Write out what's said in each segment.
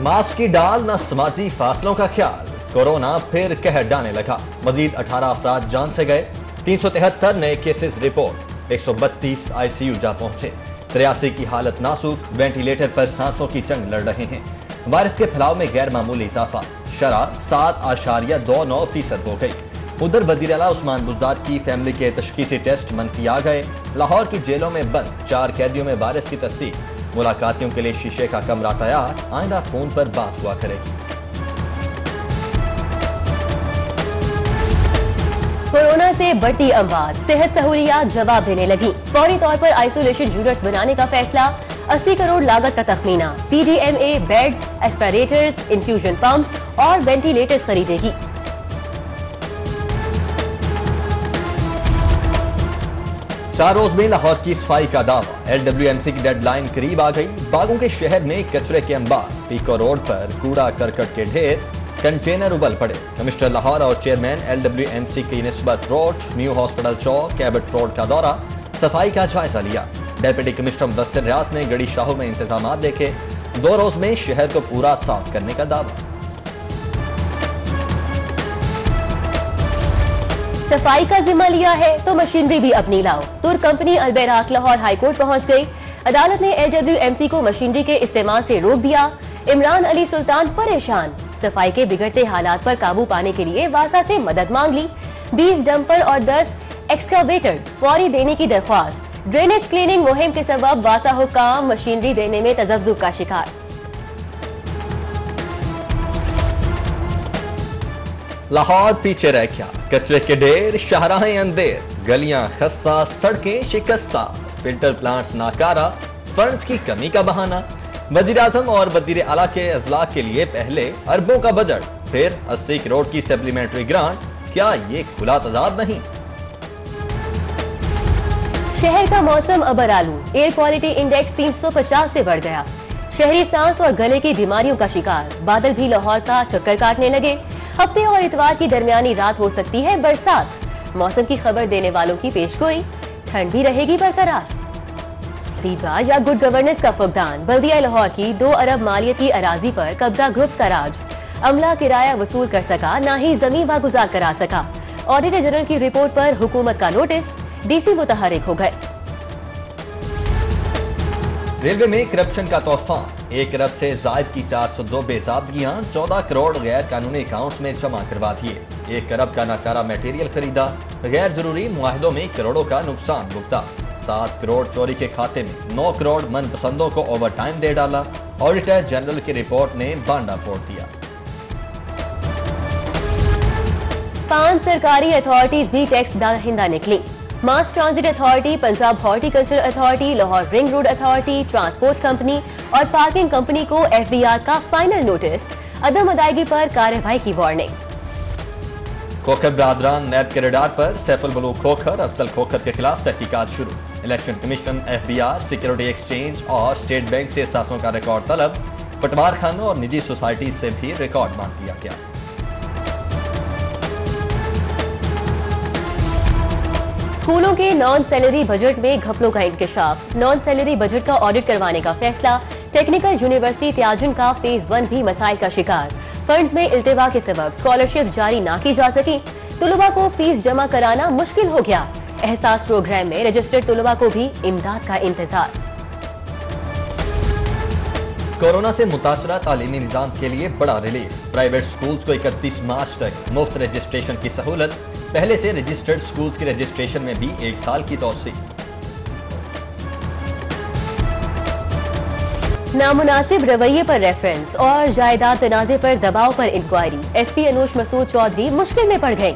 Mask की डाल न समाजी फासलों का ख्याल, कोरोना फिर कहर डालने लगा। मजीद 18 अफराद जान से गए, 373 नए केसेस रिपोर्ट, 132 आईसीयू जा पहुंचे, 83 की हालत नाजुक, वेंटिलेटर पर सांसों की जंग लड़ रहे हैं। वायरस के फैलाव में गैर मामूली इजाफा, शरह 7.29% हो गई। उधर वजीर आला उस्मान बुज़दार की फैमिली के तशखीसी टेस्ट मनफी आ गए। लाहौर की जेलों में बंद 4 कैदियों में वायरस की तस्दीक। मुलाकातियों के लिए शीशे का कमरा तैयार, आइंदा फोन पर बात हुआ करेगी। कोरोना से बढ़ती अमवात, सेहत सहूलियात जवाब देने लगी। फौरी तौर पर आइसोलेशन यूनिट्स बनाने का फैसला, 80 करोड़ लागत का तखमीना। PDMA बेड्स, एस्पिरेटर्स, इंफ्यूजन पंप्स और वेंटिलेटर्स खरीदेगी। चार रोज में लाहौर की सफाई का दावा, LWMC की डेडलाइन करीब आ गई। बागों के शहर में कचरे के अंबार, पीको रोड पर कूड़ा करकट के ढेर, कंटेनर उबल पड़े। कमिश्नर लाहौर और चेयरमैन LWMC की निस्बत रोड, न्यू हॉस्पिटल चौक, कैबट रोड का दौरा, सफाई का जायजा लिया। डेप्यूटी कमिश्नर मुदस्सिर रियाज ने गड़ी शाहों में इंतजाम देखे। 2 रोज में शहर को पूरा साफ करने का दावा। सफाई का जिम्मा लिया है तो मशीनरी भी अपनी लाओ। तुर्क कंपनी अलबैराक लाहौर हाईकोर्ट पहुंच गई। अदालत ने LWMC को मशीनरी के इस्तेमाल से रोक दिया। इमरान अली सुल्तान परेशान, सफाई के बिगड़ते हालात पर काबू पाने के लिए वासा से मदद मांग ली। 20 डंपर और 10 एक्सकावेटर्स फौरी देने की दरख्वास्त। ड्रेनेज क्लीनिंग मुहिम के सबब वासा हुक्काम मशीनरी देने में तजब्जुब का शिकार। लाहौर पीछे रह गया, कचरे के ढेर, शाहराहें अंधेर, गलियां खस्सा, सड़कें शिकस्ता, फिल्टर प्लांट्स नाकारा, फंड्स की कमी का बहाना। वजीर आजम और वजीर आला के अजला के लिए पहले अरबों का बजट, फिर 80 करोड़ की सप्लीमेंट्री ग्रांट। क्या ये खुला तजाद नहीं? शहर का मौसम अबर आलू, एयर क्वालिटी इंडेक्स 350 से बढ़ गया। शहरी सांस और गले की बीमारियों का शिकार। बादल भी लाहौर का चक्कर काटने लगे। हफ्ते और इतवार की दरमियानी रात हो सकती है बरसात। मौसम की खबर देने वालों की पेशगोई, ठंड भी रहेगी बरकरार। तीजा या गुड गवर्नेंस का फुकदान, बल्दिया लाहौर की 2 अरब मालियती अराजी पर कब्जा ग्रुप्स का राज। अमला किराया वसूल कर सका, ना ही जमीन वागुजार करा सका। ऑडिटर जनरल की रिपोर्ट पर हुकूमत का नोटिस, DC मुतहरिक हो गए। रेलवे में करप्शन का तूफान, 1 अरब से जायद की 402 बेजाबगियां 14 करोड़ गैर कानूनी अकाउंट्स में जमा करवा दिए। 1 अरब का नाकारा मटेरियल खरीदा, गैर जरूरी मुआहदों में करोड़ों का नुकसान भुगता। 7 करोड़ चोरी के खाते में, 9 करोड़ मनपसंदों को ओवर टाइम दे डाला। ऑडिटर जनरल की रिपोर्ट ने बांडा फोड़ दिया। 5 सरकारी अथॉरिटीज भी टैक्स दाहिंदा निकली। मास transit authority, Punjab horticulture authority, Lahore ring road authority, transport company और पार्किंग कंपनी को FBR का फाइनल नोटिस, अदम अदायगी पर कार्रवाई की वार्निंग। खोखर बरादरान नैब के रडार पर, सैफुल मलूक खोखर, अफजल खोखर के खिलाफ तहकीकात शुरू। Election commission, FBR, security exchange और स्टेट बैंक से एहसासों का रिकॉर्ड तलब। पटवार खानों और निजी सोसाइटी से भी रिकॉर्ड मांग लिया गया। स्कूलों के नॉन सैलरी बजट में घपलों का इंकशाफ, नॉन सैलरी बजट का ऑडिट करवाने का फैसला। टेक्निकल यूनिवर्सिटी त्याजुन का फेज 1 भी मसाइल का शिकार। फंड्स में इल्तिवा के सबब स्कॉलरशिप जारी ना की जा सकी। तुलबा को फीस जमा कराना मुश्किल हो गया। एहसास प्रोग्राम में रजिस्टर्ड तुलबा को भी इमदाद का इंतजार। कोरोना से मुतासरा तालीमी निजाम के लिए बड़ा रिलीफ। प्राइवेट स्कूल्स को 31 मार्च तक मुफ्त रजिस्ट्रेशन की सहूलत। पहले से रजिस्टर्ड स्कूल्स के रजिस्ट्रेशन में भी 1 साल की तौसीक। नामुनासिब रवैये पर रेफरेंस और जायदाद तनाजे पर दबाव पर इंक्वायरी। SP अनूश मसूद चौधरी मुश्किल में पड़ गए।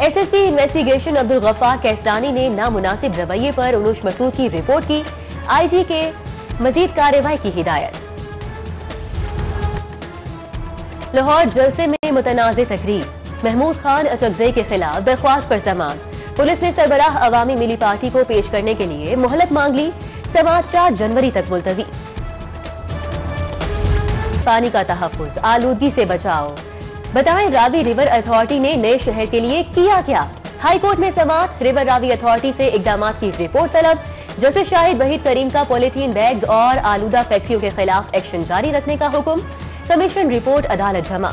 SSP इन्वेस्टिगेशन अब्दुल गफ्फार कैसरानी ने नामुनासिब रवैये पर अनूश मसूद की रिपोर्ट की। IG के मजीद कार्रवाई की हिदायत। लाहौर जलसे में मुतनाज़ तकरीर, महमूद खान अचकजई के खिलाफ दरख्वास्त पर समाअत। पुलिस ने सरबराह अवामी मिली पार्टी को पेश करने के लिए मोहलत मांग ली। समाअत 4 जनवरी तक मुलतवी। पानी का तहफ्फुज, आलूदगी से बचाओ, बताएं रावी रिवर अथॉरिटी ने नए शहर के लिए किया क्या। हाई कोर्ट में समाअत, रिवर रावी अथॉरिटी से इकदाम की रिपोर्ट तलब। जस्टिस शाहिद वहीद करीम का पॉलीथीन बैग्स और आलूदा फैक्ट्रियों के खिलाफ एक्शन जारी रखने का हुक्म। कमीशन रिपोर्ट अदालत जमा।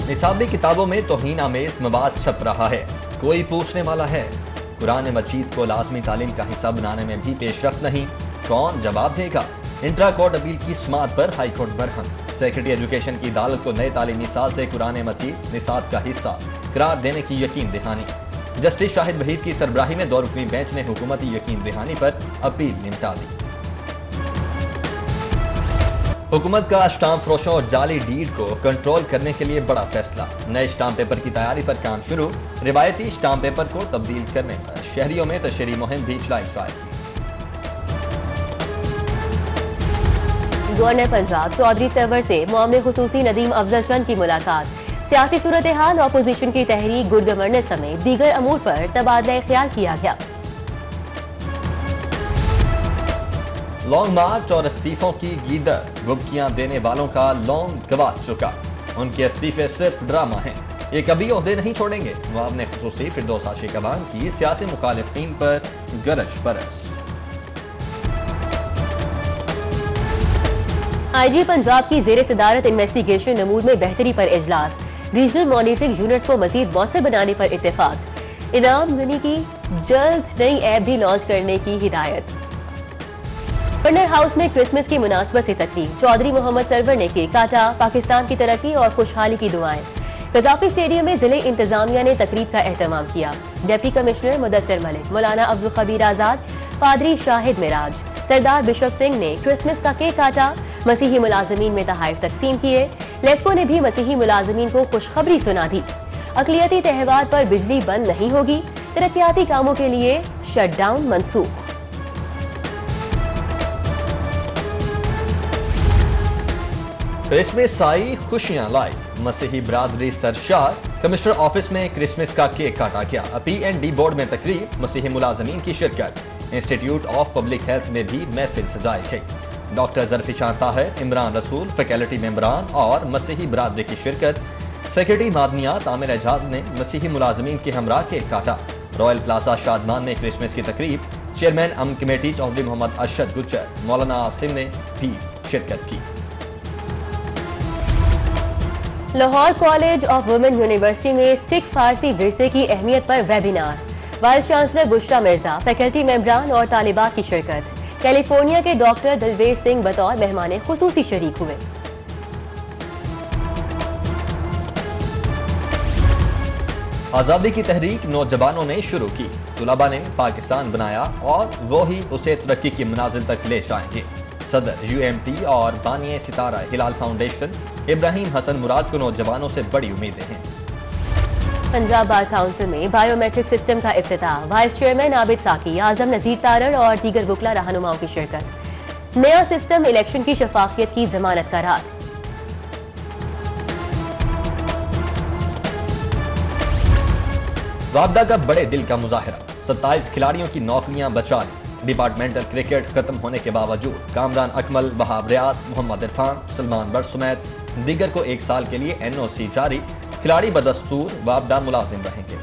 निसाबी किताबों में तौहीन आमेज मवाद छप रहा है, कोई पूछने वाला है। कुरान मजीद को लाजमी तालीम का हिस्सा बनाने में भी पेशरफ्त नहीं, कौन जवाब देगा। इंट्रा कोर्ट अपील की समाअत पर high court Barham. Secretary education की अदालत को नए तालीमी साल से कुरान मजीद निसाब का हिस्सा करार देने की यकीन दहानी। जस्टिस शाहिद वहीद की सरबराही में 2 रुकनी बेंच ने हुकूमती यकीन दहानी पर अपील निपटा दी। हुकूमत का स्टाम्प फरोशों और जाली डीड को कंट्रोल करने के लिए बड़ा फैसला। नए स्टाम्प पेपर की तैयारी पर काम शुरू। रिवायती स्टाम्प पेपर को तब्दील करने पर शहरियों में तशरीह मुहिम भी चलाई जाएगी। गवर्नर पंजाब चौधरी सरवर से मामले खुसूसी नदीम अफजल चंद की मुलाकात। सियासी सूरत हाल, अपोजिशन की तहरीक, गुड गवर्नेंस समेत दीगर अमूर पर तबादला ख्याल किया गया। लॉन्ग मार्च और इस्तीफों की गीदर, गुबकियां देने वालों का लॉन्ग गवाच चुका। उनके इस्तीफे सिर्फ ड्रामा हैं, ये कभी ओहदे नहीं छोड़ेंगे। नवाब ने खुसूसी फिरदौस आशिकवान की सियासी मुखालिफिन पर गरज बरस। IG पंजाब की जेर सदारत इन्वेस्टिगेशन नमूर में बेहतरी पर इजलास। रीजनल मॉनिटरिंग यूनिट्स को मजीद मौसर बनाने पर इत्तेफाक। इनाम गनी की जल्द नई ऐप भी लॉन्च करने की हिदायत। गवर्नर हाउस में क्रिसमस की मुनासबत से तकरीब। चौधरी मोहम्मद सरवर ने केक काटा। पाकिस्तान की तरक्की और खुशहाली की दुआएं। कजाफी स्टेडियम में जिले इंतजामिया ने तकरीब का एहतमाम किया। डिप्टी कमिश्नर मुदस्सिर मलिक, मौलाना अब्दुल खबीर आजाद, पादरी शाहिद मिराज, सरदार बिशप सिंह ने क्रिसमस का केक काटा। मसीही मुलाजमीन में तहाइफ तकसीम किए। लेस्को ने भी मसीही मुलाजमीन को खुशखबरी सुना दी। अकलियती त्यौहार पर बिजली बंद नहीं होगी। तरक्याती कामों के लिए शटडाउन मनसूख। क्रिसमस आई, खुशियां लाई, मसीही बरादरी सरशार। कमिश्नर ऑफिस में क्रिसमस का केक काटा गया। P&D बोर्ड में तकरीब, मसीही मुलाजमीन की शिरकत। इंस्टीट्यूट ऑफ पब्लिक हेल्थ में भी महफिल सजाई गई। डॉक्टर जरफी ताहिर, इमरान रसूल, फैकल्टी मेंबरान और मसीही बरादरी की शिरकत। सेक्रेटरी मादनियात आमिर एजाज ने मसीही मुलाजमीन के हमरा केक काटा। रॉयल प्लाजा शादमान में क्रिसमस की तकरीब। चेयरमैन अमन कमेटी चौधरी मोहम्मद अरशद गुज्जर, मौलाना आसिम ने भी शिरकत की। Lahore college of women university में सिख फारसी विरसे की अहमियत पर webinar. Vice chancellor Bushra Mirza, faculty मेंबरान और तालिबात की शिरकत। कैलिफोर्निया के डॉक्टर दिलवेर सिंह बतौर मेहमान खुसूसी शरीक हुए। आज़ादी की तहरीक नौजवानों ने शुरू की। तुलबा ने पाकिस्तान बनाया और वो ही उसे तरक्की की मनाजिल तक ले जाएंगे। सदर UMT और बानिए सितारा हिलाल फाउंडेशन इब्राहिम हसन मुराद को नौजवानों से बड़ी उम्मीदें हैं। पंजाब बार काउंसिल में बायोमेट्रिक सिस्टम का इफ्तिताह। वाइस चेयरमैन आबिद साकी, आजम नजीर तारड़ और दीगर वुकला रहनुमाओं की शिरकत। नया सिस्टम इलेक्शन की शफाफियत की जमानत करार। वापडा का बड़े दिल का मुजाहरा। 27 खिलाड़ियों की नौकरियां बचा ली। डिपार्टमेंटल क्रिकेट खत्म होने के बावजूद कामरान अकमल, वहाब रियाज, मोहम्मद इरफान, सलमान बट समेत दीगर को 1 साल के लिए NOC जारी। खिलाड़ी बदस्तूर वापडा मुलाजिम रहेंगे।